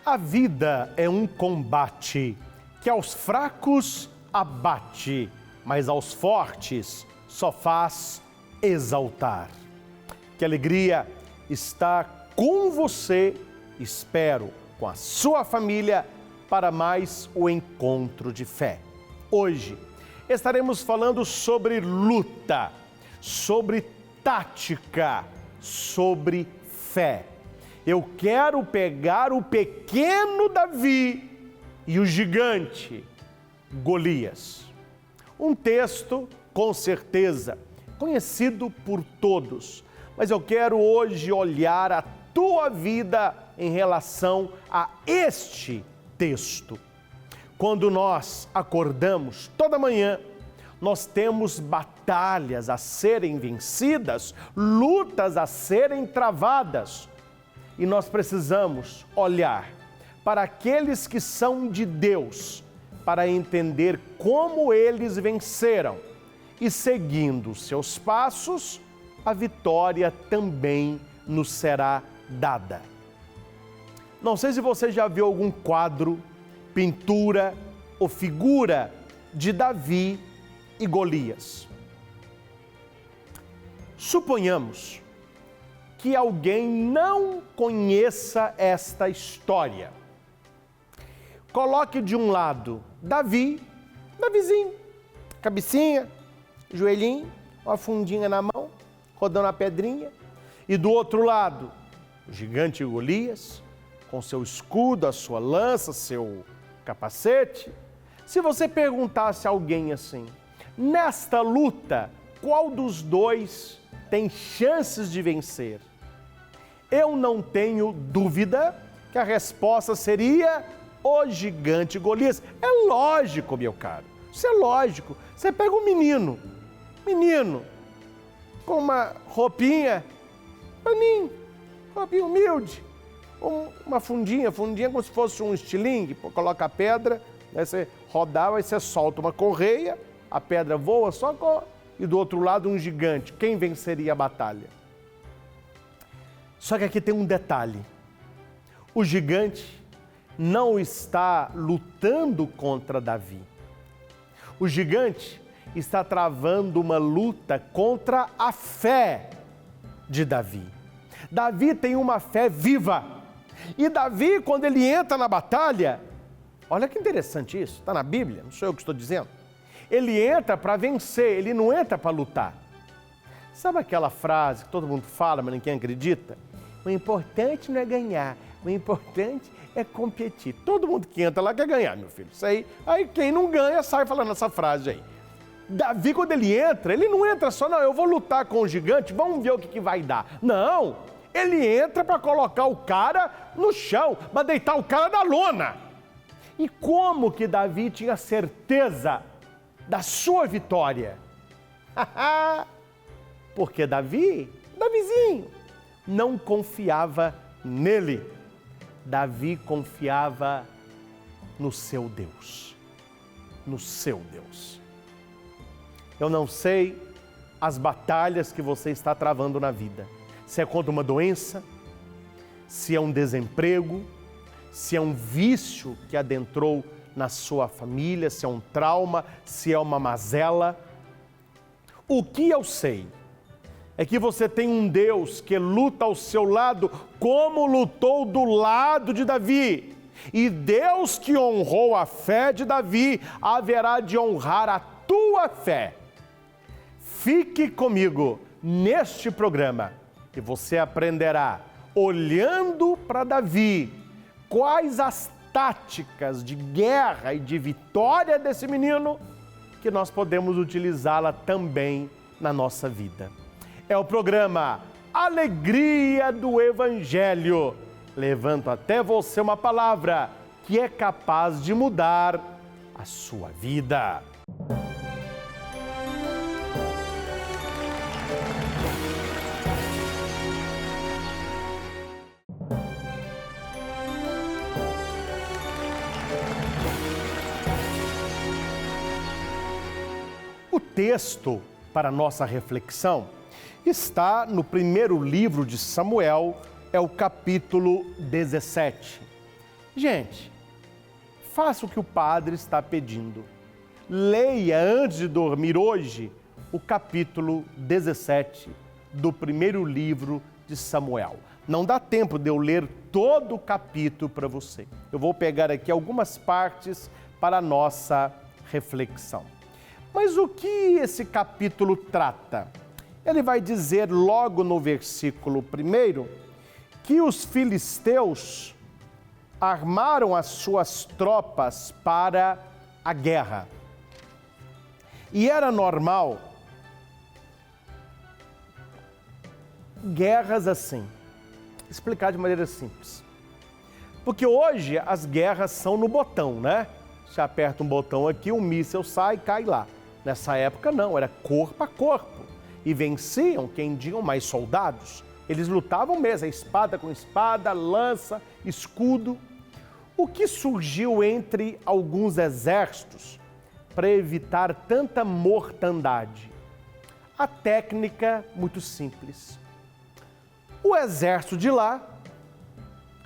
A vida é um combate que aos fracos abate, mas aos fortes só faz exaltar. Que alegria estar com você, espero, com a sua família, para mais o encontro de fé. Hoje estaremos falando sobre luta, sobre tática, sobre fé. Eu quero pegar o pequeno Davi e o gigante Golias. Um texto, com certeza, conhecido por todos, mas eu quero hoje olhar a tua vida em relação a este texto. Quando nós acordamos toda manhã, nós temos batalhas a serem vencidas, lutas a serem travadas. E nós precisamos olhar para aqueles que são de Deus, para entender como eles venceram. E seguindo seus passos, a vitória também nos será dada. Não sei se você já viu algum quadro, pintura ou figura de Davi e Golias. Suponhamos que alguém não conheça esta história. Coloque de um lado Davizinho, cabecinha, joelhinho, uma fundinha na mão, rodando a pedrinha, e do outro lado, o gigante Golias, com seu escudo, a sua lança, seu capacete. Se você perguntasse a alguém assim, nesta luta, qual dos dois tem chances de vencer? Eu não tenho dúvida que a resposta seria o gigante Golias. É lógico, meu caro, isso é lógico. Você pega um menino com uma roupinha, paninho, roupinha humilde, uma fundinha como se fosse um estilingue, coloca a pedra, aí você rodar, aí você solta uma correia, a pedra voa, e do outro lado um gigante. Quem venceria a batalha? Só que aqui tem um detalhe. O gigante não está lutando contra Davi. O gigante está travando uma luta contra a fé de Davi. Davi tem uma fé viva. E Davi, quando ele entra na batalha, olha que interessante isso, está na Bíblia, não sou eu que estou dizendo. Ele entra para vencer, ele não entra para lutar. Sabe aquela frase que todo mundo fala, mas ninguém acredita? O importante não é ganhar, o importante é competir. Todo mundo que entra lá quer ganhar, meu filho. Isso aí quem não ganha sai falando essa frase aí. Davi, quando ele não entra só, não, eu vou lutar com o gigante, vamos ver o que vai dar. Não, ele entra para colocar o cara no chão, para deitar o cara da lona. E como que Davi tinha certeza da sua vitória? Porque Davizinho, não confiava nele. Davi confiava no seu Deus. No seu Deus. Eu não sei as batalhas que você está travando na vida. Se é contra uma doença, se é um desemprego, se é um vício que adentrou na sua família, se é um trauma, se é uma mazela. O que eu sei é que você tem um Deus que luta ao seu lado, como lutou do lado de Davi. E Deus que honrou a fé de Davi, haverá de honrar a tua fé. Fique comigo neste programa e você aprenderá, olhando para Davi, quais as táticas de guerra e de vitória desse menino, que nós podemos utilizá-la também na nossa vida. É o programa Alegria do Evangelho. Levanto até você uma palavra que é capaz de mudar a sua vida. O texto para a nossa reflexão está no primeiro livro de Samuel, é o capítulo 17. Gente, faça o que o padre está pedindo. Leia antes de dormir hoje o capítulo 17 do primeiro livro de Samuel. Não dá tempo de eu ler todo o capítulo para você. Eu vou pegar aqui algumas partes para a nossa reflexão. Mas o que esse capítulo trata? Ele vai dizer logo no versículo 1 que os filisteus armaram as suas tropas para a guerra. E era normal guerras assim. Explicar de maneira simples. Porque hoje as guerras são no botão, né? Você aperta um botão aqui, um míssil sai e cai lá. Nessa época não, era corpo a corpo. E venciam quem tinham mais soldados. Eles lutavam mesmo, espada com espada, lança, escudo. O que surgiu entre alguns exércitos para evitar tanta mortandade? A técnica muito simples. O exército de lá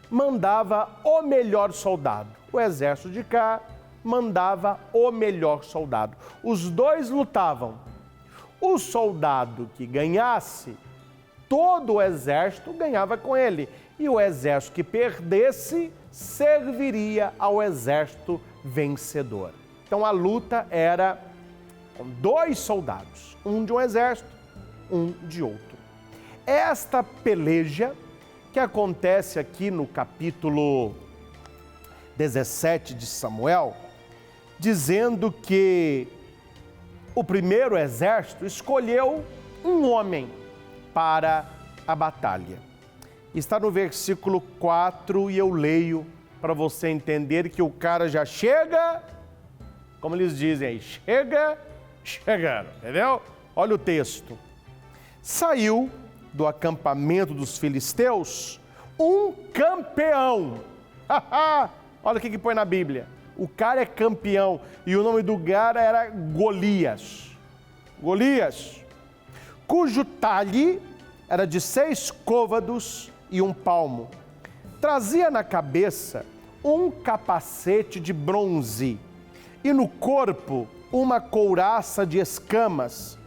mandava o melhor soldado. O exército de cá mandava o melhor soldado. Os dois lutavam. O soldado que ganhasse, todo o exército ganhava com ele. E o exército que perdesse, serviria ao exército vencedor. Então a luta era com dois soldados, um de um exército, um de outro. Esta peleja que acontece aqui no capítulo 17 de Samuel, dizendo que o primeiro exército escolheu um homem para a batalha. Está no versículo 4 e eu leio para você entender que o cara já chega, como eles dizem aí, chegando, entendeu? Olha o texto. Saiu do acampamento dos filisteus um campeão. Olha o que põe na Bíblia. O cara é campeão e o nome do cara era Golias. Golias, cujo talhe era de 6 côvados e 1 palmo. Trazia na cabeça um capacete de bronze e no corpo uma couraça de escamas,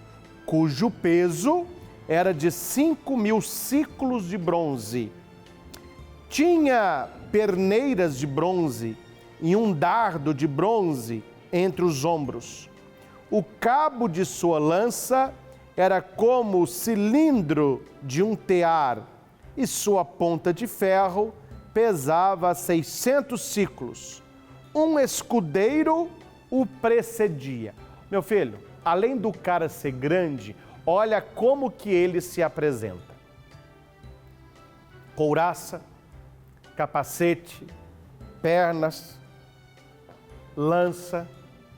cujo peso era de 5.000 ciclos de bronze. Tinha perneiras de bronze e um dardo de bronze entre os ombros. O cabo de sua lança era como o cilindro de um tear e sua ponta de ferro pesava 600 ciclos. Um escudeiro o precedia. Meu filho, além do cara ser grande, olha como que ele se apresenta. Couraça, capacete, pernas, lança,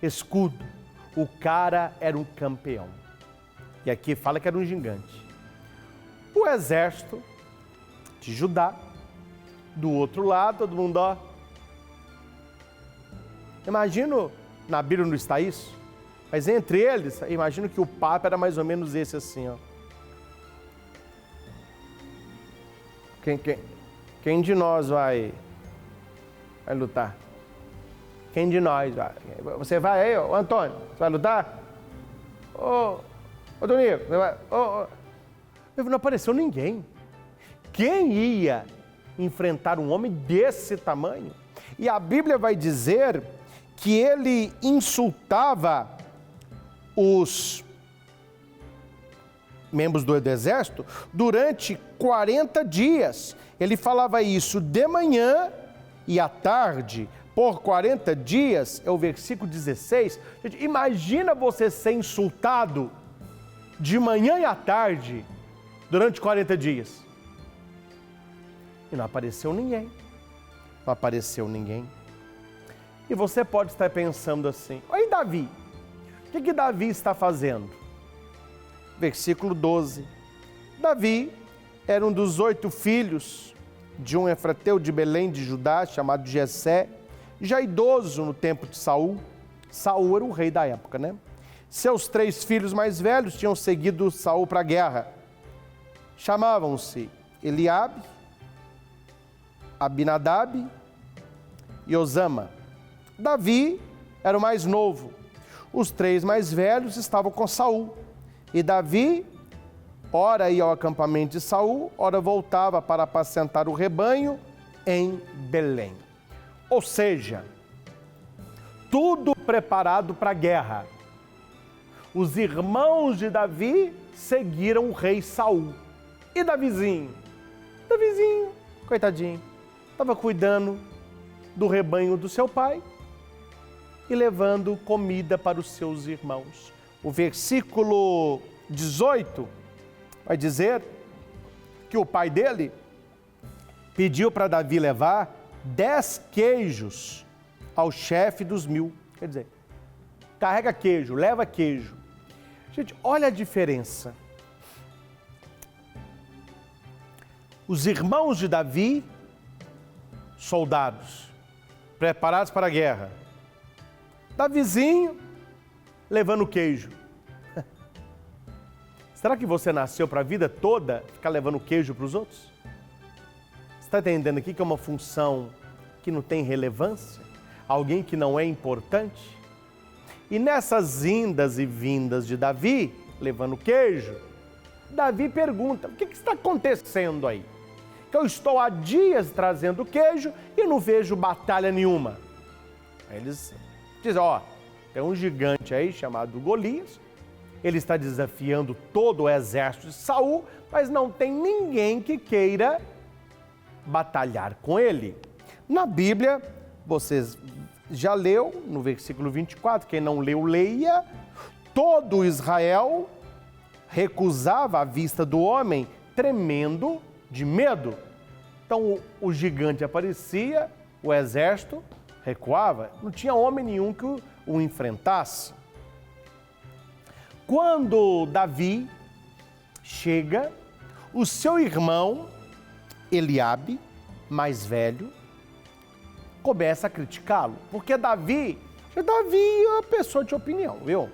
escudo. O cara era um campeão. E aqui fala que era um gigante. O exército de Judá, do outro lado, todo mundo, ó. Imagino, na Bíblia não está isso, mas entre eles, imagino que o papo era mais ou menos esse assim, ó. Quem de nós vai lutar? Quem de nós vai? Você vai aí, ô Antônio? Você vai lutar? Ô Domingo, você vai? Não apareceu ninguém. Quem ia enfrentar um homem desse tamanho? E a Bíblia vai dizer que ele insultava os membros do exército durante 40 dias. Ele falava isso de manhã e à tarde, por 40 dias, é o versículo 16. Gente, imagina você ser insultado de manhã e à tarde durante 40 dias. E não apareceu ninguém. Não apareceu ninguém. E você pode estar pensando assim, oi Davi, o que Davi está fazendo? Versículo 12. Davi era um dos 8 filhos de um efrateu de Belém de Judá, chamado Jessé, já idoso no tempo de Saul. Saul era o rei da época, né? Seus 3 filhos mais velhos tinham seguido Saul para a guerra. Chamavam-se Eliabe, Abinadab e Osama. Davi era o mais novo. Os 3 mais velhos estavam com Saul. E Davi, ora ia ao acampamento de Saul, ora voltava para apacentar o rebanho em Belém. Ou seja, tudo preparado para a guerra. Os irmãos de Davi seguiram o rei Saul. E Davizinho? Davizinho, coitadinho, estava cuidando do rebanho do seu pai e levando comida para os seus irmãos. O versículo 18 vai dizer que o pai dele pediu para Davi levar 10 queijos ao chefe dos 1000. Quer dizer, carrega queijo, leva queijo. Gente, olha a diferença. Os irmãos de Davi, soldados, preparados para a guerra. Davizinho, levando queijo. Será que você nasceu para a vida toda ficar levando queijo para os outros? Você está entendendo aqui que é uma função que não tem relevância? Alguém que não é importante? E nessas indas e vindas de Davi, levando queijo, Davi pergunta, o que está acontecendo aí? Que eu estou há dias trazendo queijo e não vejo batalha nenhuma. Aí eles dizem, tem um gigante aí chamado Golias, ele está desafiando todo o exército de Saul, mas não tem ninguém que queira batalhar com ele. Na Bíblia, vocês já leu, no versículo 24, quem não leu, leia, todo Israel recusava a vista do homem, tremendo de medo. Então o gigante aparecia, o exército recuava, não tinha homem nenhum que o enfrentasse. Quando Davi chega, o seu irmão Eliabe, mais velho, começa a criticá-lo, porque Davi é uma pessoa de opinião, viu?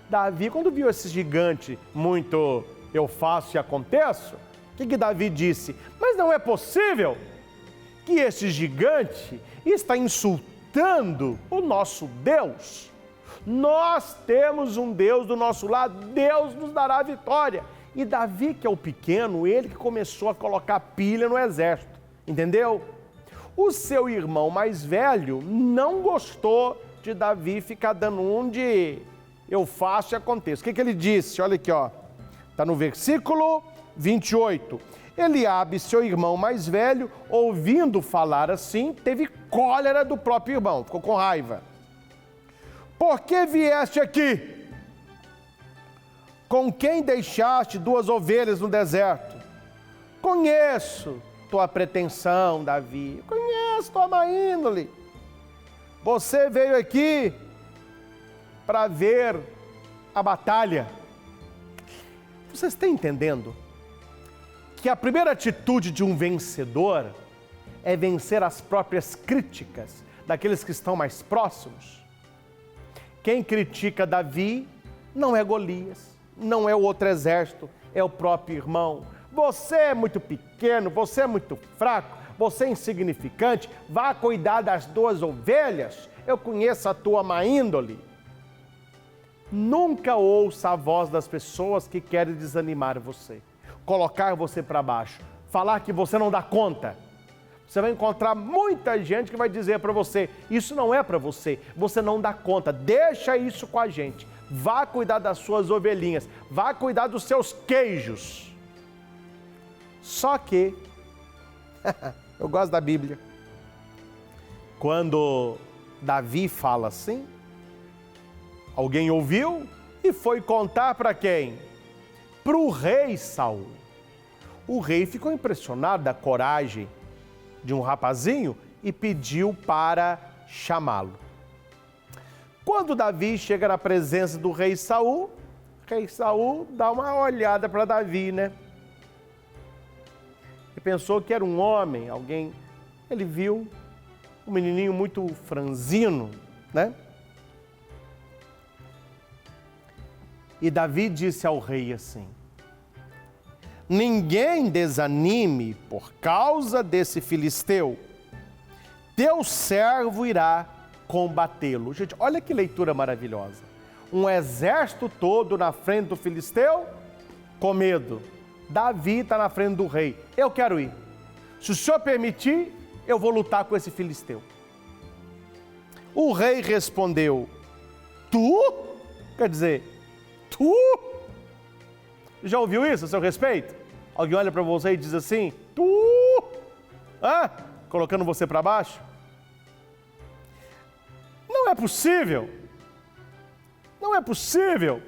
Davi, quando viu esse gigante muito eu faço e aconteço, o que Davi disse? Mas não é possível que esse gigante está insultando o nosso Deus. Nós temos um Deus do nosso lado, Deus nos dará a vitória. E Davi, que é o pequeno, ele que começou a colocar pilha no exército, entendeu? O seu irmão mais velho não gostou de Davi ficar dando um de eu faço e aconteço. O que ele disse? Olha aqui, está no versículo 28. Eliabe, seu irmão mais velho, ouvindo falar assim, teve cólera do próprio irmão, ficou com raiva. Por que vieste aqui? Com quem deixaste 2 ovelhas no deserto? Conheço tua pretensão, Davi. Conheço tua má índole. Você veio aqui para ver a batalha. Vocês estão entendendo que a primeira atitude de um vencedor é vencer as próprias críticas daqueles que estão mais próximos? Quem critica Davi não é Golias, não é o outro exército, é o próprio irmão. Você é muito pequeno, você é muito fraco, você é insignificante, vá cuidar das 2 ovelhas, eu conheço a tua má índole. Nunca ouça a voz das pessoas que querem desanimar você, colocar você para baixo, falar que você não dá conta. Você vai encontrar muita gente que vai dizer para você, isso não é para você, você não dá conta, deixa isso com a gente. Vá cuidar das suas ovelhinhas, vá cuidar dos seus queijos. Só que, eu gosto da Bíblia, quando Davi fala assim, alguém ouviu e foi contar para quem? Para o rei Saul. O rei ficou impressionado da coragem de um rapazinho e pediu para chamá-lo. Quando Davi chega na presença do rei Saul dá uma olhada para Davi, né? Ele pensou que era um homem, alguém. Ele viu um menininho muito franzino, né? E Davi disse ao rei assim: ninguém desanime por causa desse filisteu. Teu servo irá combatê-lo. Gente, olha que leitura maravilhosa. Um exército todo na frente do filisteu, com medo. Davi está na frente do rei. Eu quero ir. Se o senhor permitir, eu vou lutar com esse filisteu. O rei respondeu: tu? Quer dizer, tu? Já ouviu isso a seu respeito? Alguém olha para você e diz assim: tu? Colocando você para baixo? Não é possível. Não é possível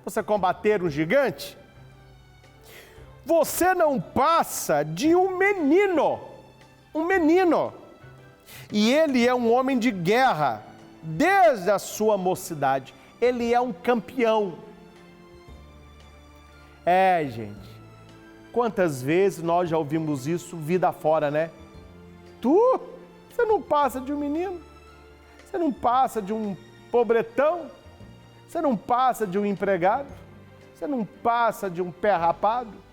você combater um gigante. Você não passa de um menino. Um menino. E ele é um homem de guerra desde a sua mocidade. Ele é um campeão. Gente, quantas vezes nós já ouvimos isso vida fora, né? Você não passa de um menino. Você não passa de um pobretão. Você não passa de um empregado. Você não passa de um pé rapado.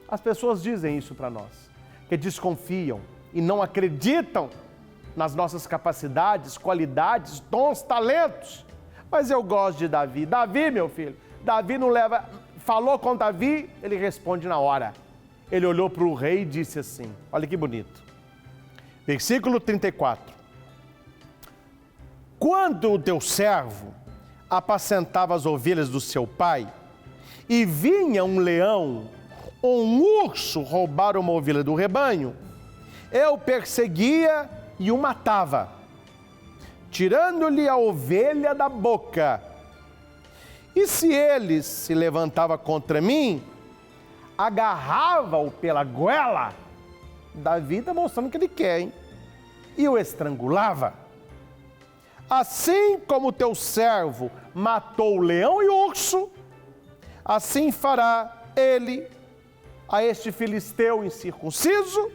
As pessoas dizem isso para nós, que desconfiam e não acreditam nas nossas capacidades, qualidades, dons, talentos. Mas eu gosto de Davi. Davi, meu filho, Davi não leva... Falou com Davi, ele responde na hora. Ele olhou para o rei e disse assim, olha que bonito. Versículo 34. Quando o teu servo apacentava as ovelhas do seu pai, e vinha um leão ou um urso roubar uma ovelha do rebanho, eu perseguia e o matava, tirando-lhe a ovelha da boca. E se ele se levantava contra mim, agarrava-o pela goela. Davi está mostrando que ele quer, hein? E o estrangulava. Assim como o teu servo matou o leão e o urso, assim fará ele a este filisteu incircunciso,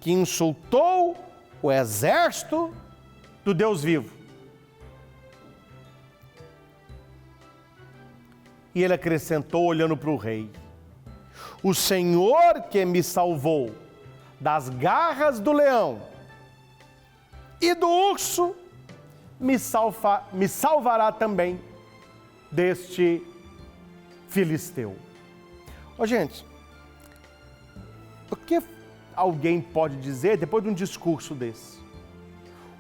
que insultou o exército do Deus vivo. E ele acrescentou, olhando para o rei: o Senhor que me salvou das garras do leão e do urso, me salvará também deste filisteu. Gente, o que alguém pode dizer depois de um discurso desse?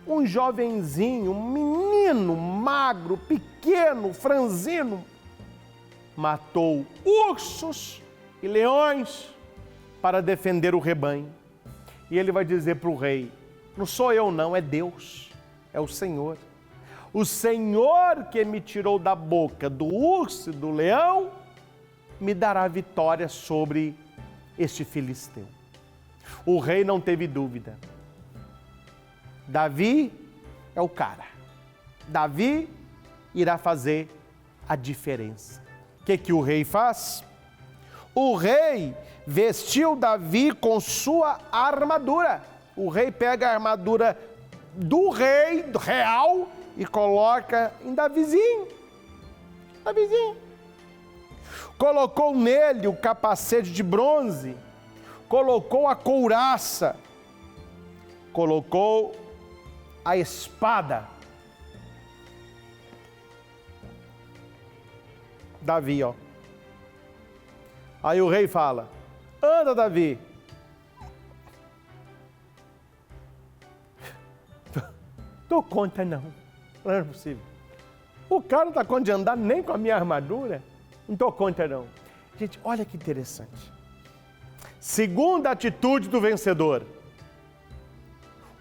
Um jovenzinho, um menino magro, pequeno, franzino, matou ursos e leões para defender o rebanho. E ele vai dizer para o rei: não sou eu não, é Deus, é o Senhor. O Senhor que me tirou da boca do urso e do leão, me dará vitória sobre este filisteu. O rei não teve dúvida. Davi é o cara. Davi irá fazer a diferença. O que o rei faz? O rei vestiu Davi com sua armadura. O rei pega a armadura do rei, do real, e coloca em Davizinho. Davizinho. Colocou nele o capacete de bronze, colocou a couraça, colocou a espada. Davi, ó. Aí o rei fala: anda, Davi. Dou conta não. Não é possível. O cara não dá conta de andar nem com a minha armadura. Não dou conta não. Gente, olha que interessante. Segunda atitude do vencedor: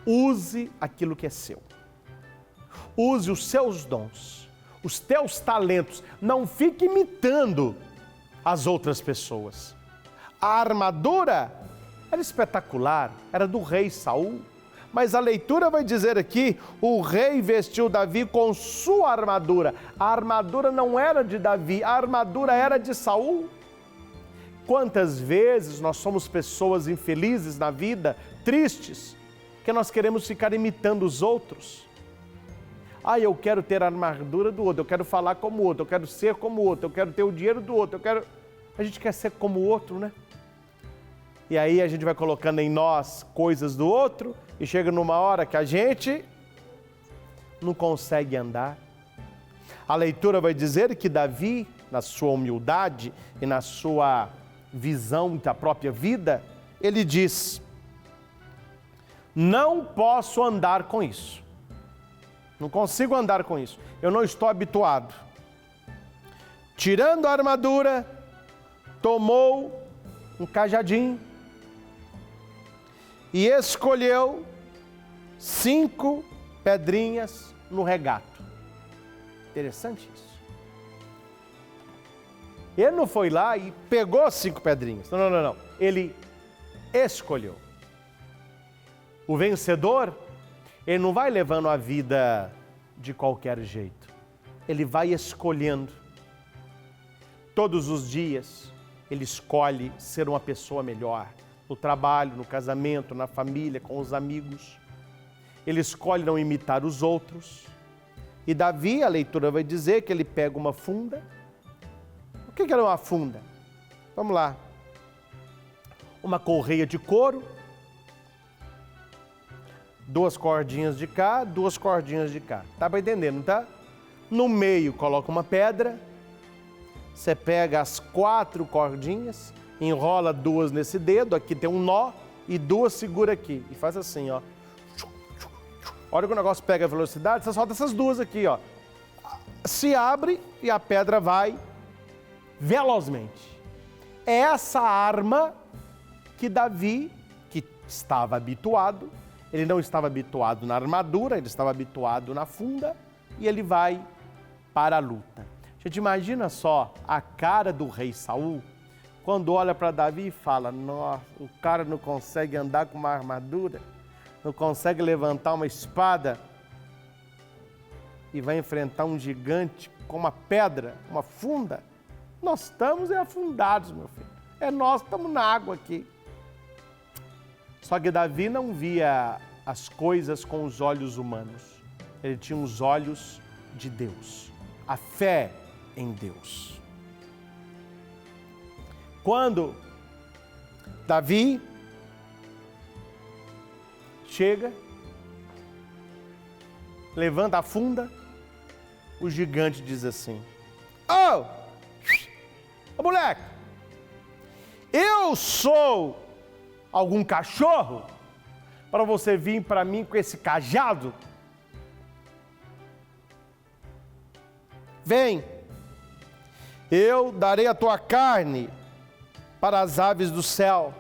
use aquilo que é seu. Use os seus dons, os teus talentos. Não fique imitando as outras pessoas. A armadura era espetacular, era do rei Saul. Mas a leitura vai dizer aqui: o rei vestiu Davi com sua armadura. A armadura não era de Davi, a armadura era de Saul. Quantas vezes nós somos pessoas infelizes na vida, tristes, que nós queremos ficar imitando os outros. Ah, eu quero ter a armadura do outro, eu quero falar como o outro, eu quero ser como o outro, eu quero ter o dinheiro do outro, A gente quer ser como o outro, né? E aí a gente vai colocando em nós coisas do outro e chega numa hora que a gente não consegue andar. A leitura vai dizer que Davi, na sua humildade e na sua visão da própria vida, ele diz: não posso andar com isso. Não consigo andar com isso. Eu não estou habituado. Tirando a armadura, tomou um cajadinho e escolheu 5 pedrinhas no regato. Interessante isso. Ele não foi lá e pegou 5 pedrinhas. Não. Ele escolheu. O vencedor, ele não vai levando a vida de qualquer jeito. Ele vai escolhendo. Todos os dias, ele escolhe ser uma pessoa melhor. No trabalho, no casamento, na família, com os amigos. Ele escolhe não imitar os outros. E Davi, a leitura vai dizer que ele pega uma funda. O que era uma funda? Vamos lá. Uma correia de couro. 2 cordinhas de cá, 2 cordinhas de cá. Tá para entender, não tá? No meio coloca uma pedra. Você pega as 4 cordinhas, enrola 2 nesse dedo, aqui tem um nó, e 2 segura aqui. E faz assim, ó. A hora que o negócio pega a velocidade, você solta essas 2 aqui, ó. Se abre e a pedra vai velozmente. É essa arma que Davi, que estava habituado, ele não estava habituado na armadura, ele estava habituado na funda, e ele vai para a luta. Gente, imagina só a cara do rei Saul, quando olha para Davi e fala: nossa, o cara não consegue andar com uma armadura, não consegue levantar uma espada e vai enfrentar um gigante com uma pedra, uma funda. Nós estamos afundados, meu filho. Nós estamos na água aqui. Só que Davi não via as coisas com os olhos humanos. Ele tinha os olhos de Deus. A fé em Deus. Quando Davi chega, levanta a funda, o gigante diz assim: Ô moleque, eu sou algum cachorro para você vir para mim com esse cajado? Vem, eu darei a tua carne para as aves do céu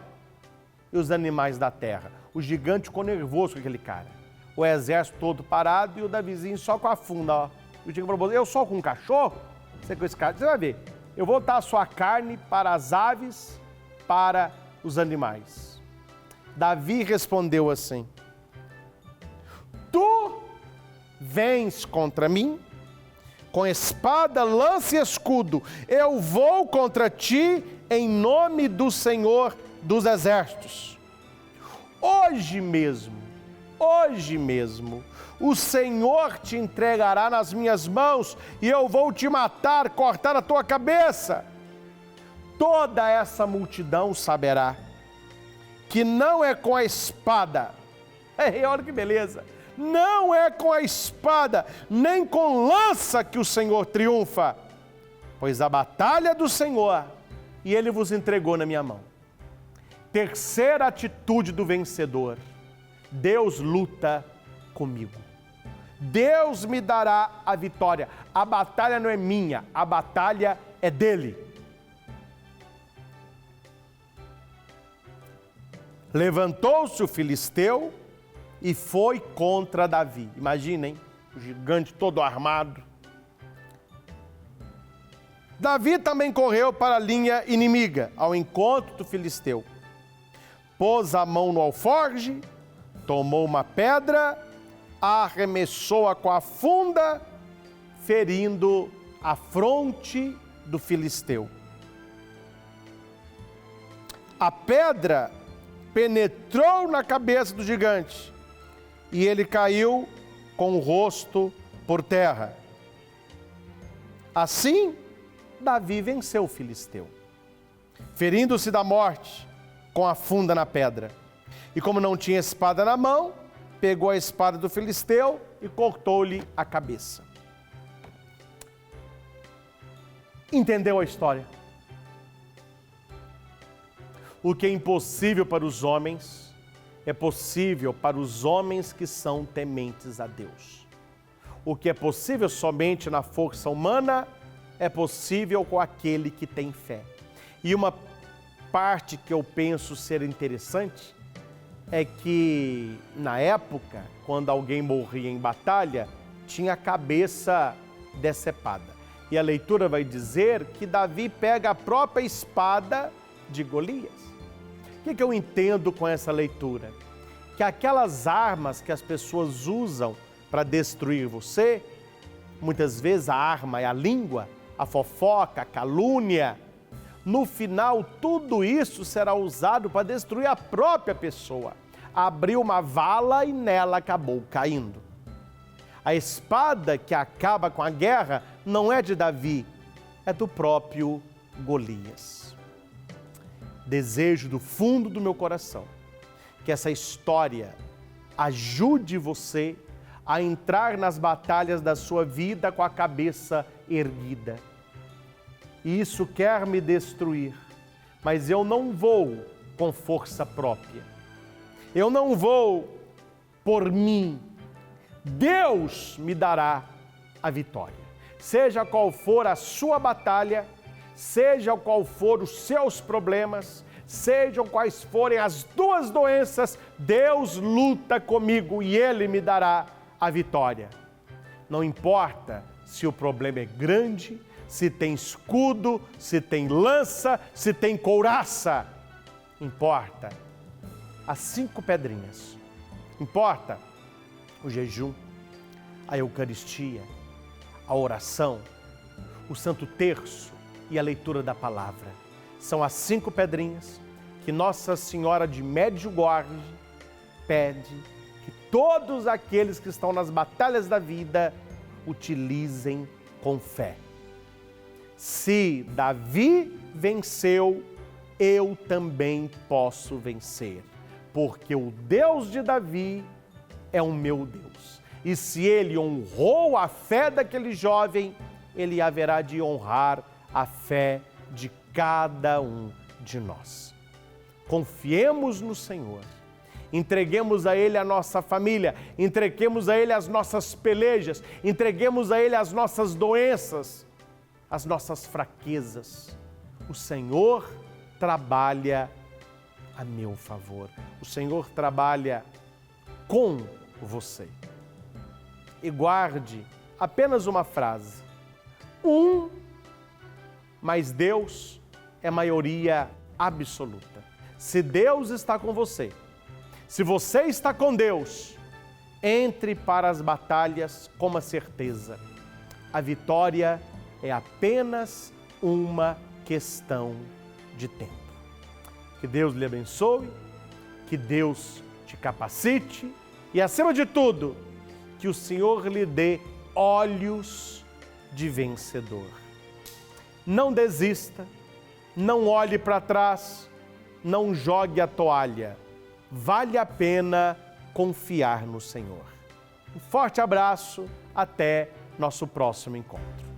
e os animais da terra. O gigante ficou nervoso com aquele cara. O exército todo parado e o Davizinho só com a funda, ó. O gigante falou: eu sou com um cachorro? Você com esse cara? Você vai ver. Eu vou dar a sua carne para as aves, para os animais. Davi respondeu assim: tu vens contra mim com espada, lança e escudo. Eu vou contra ti em nome do Senhor dos Exércitos. Hoje mesmo, o Senhor te entregará nas minhas mãos e eu vou te matar, cortar a tua cabeça. Toda essa multidão saberá que não é com a espada, olha que beleza, não é com a espada, nem com lança que o Senhor triunfa, pois a batalha é do Senhor e Ele vos entregou na minha mão. Terceira atitude do vencedor: Deus luta comigo. Deus me dará a vitória. A batalha não é minha, a batalha é dele. Levantou-se o filisteu e foi contra Davi. Imaginem, o gigante todo armado. Davi também correu para a linha inimiga, ao encontro do filisteu. Pôs a mão no alforge, tomou uma pedra, arremessou-a com a funda, ferindo a fronte do filisteu. A pedra penetrou na cabeça do gigante e ele caiu com o rosto por terra. Assim, Davi venceu o filisteu, ferindo-se da morte com a funda na pedra. E como não tinha espada na mão, pegou a espada do filisteu e cortou-lhe a cabeça. Entendeu a história? O que é impossível para os homens é possível para os homens que são tementes a Deus. O que é possível somente na força humana é possível com aquele que tem fé. E uma parte que eu penso ser interessante é que, na época, quando alguém morria em batalha, tinha a cabeça decepada. E a leitura vai dizer que Davi pega a própria espada de Golias. O que eu entendo com essa leitura? Que aquelas armas que as pessoas usam para destruir você, muitas vezes a arma é a língua, a fofoca, a calúnia. No final, tudo isso será usado para destruir a própria pessoa. Abriu uma vala e nela acabou caindo. A espada que acaba com a guerra não é de Davi, é do próprio Golias. Desejo do fundo do meu coração que essa história ajude você a entrar nas batalhas da sua vida com a cabeça erguida. E isso quer me destruir, mas eu não vou com força própria. Eu não vou por mim. Deus me dará a vitória. Seja qual for a sua batalha, seja qual for os seus problemas, sejam quais forem as duas doenças, Deus luta comigo e Ele me dará a vitória. Não importa se o problema é grande, se tem escudo, se tem lança, se tem couraça. Importa as 5 pedrinhas. Importa o jejum, a Eucaristia, a oração, o Santo Terço e a leitura da palavra. São as 5 pedrinhas que Nossa Senhora de Medjugorje pede que todos aqueles que estão nas batalhas da vida utilizem com fé. Se Davi venceu, eu também posso vencer, porque o Deus de Davi é o meu Deus. E se ele honrou a fé daquele jovem, ele haverá de honrar a fé de cada um de nós. Confiemos no Senhor, entreguemos a Ele a nossa família, entreguemos a Ele as nossas pelejas, entreguemos a Ele as nossas doenças, as nossas fraquezas. O Senhor trabalha a meu favor. O Senhor trabalha com você. E guarde apenas uma frase. Mas Deus é maioria absoluta. Se Deus está com você, se você está com Deus, entre para as batalhas com uma certeza. A vitória é apenas uma questão de tempo. Que Deus lhe abençoe, que Deus te capacite e, acima de tudo, que o Senhor lhe dê olhos de vencedor. Não desista, não olhe para trás, não jogue a toalha. Vale a pena confiar no Senhor. Um forte abraço, até nosso próximo encontro.